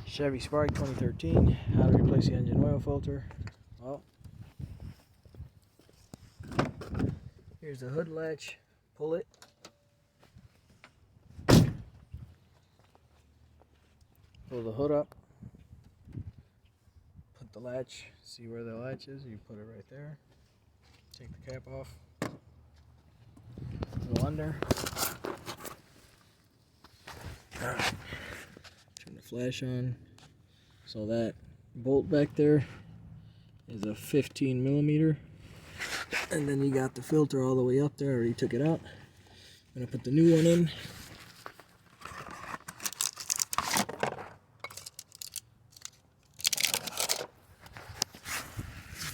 Chevy Spark 2013. How to replace the engine oil filter. Well, here's the hood latch. Pull it. Pull the hood up. Put the latch. See where the latch is? You put it right there. Take the cap off. Go under. Turn the flash on. So that bolt back there is a 15 millimeter. And then you got the filter all the way up there. I already took it out. I'm gonna put the new one in.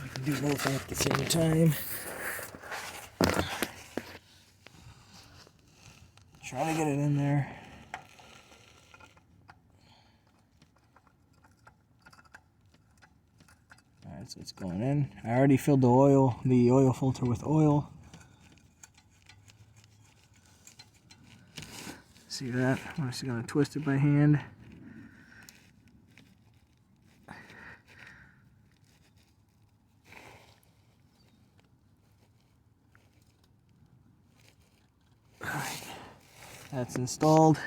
I can do both at the same time. Try to get it in there. Alright, so it's going in. I already filled the oil filter with oil. See that? I'm just gonna twist it by hand. Alright, that's installed.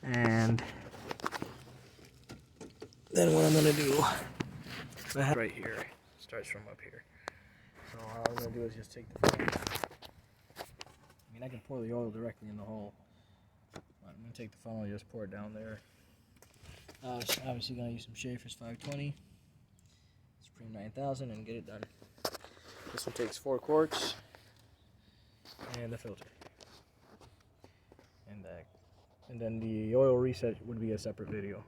And then what I'm gonna do, right here, starts from up here. So all I'm gonna do is just take the funnel. I mean, I can pour the oil directly in the hole. But I'm gonna take the funnel and just pour it down there. Obviously gonna use some Schaefer's 520, Supreme 9000, and get it done. This one takes 4 quarts and the filter. And then the oil reset would be a separate video.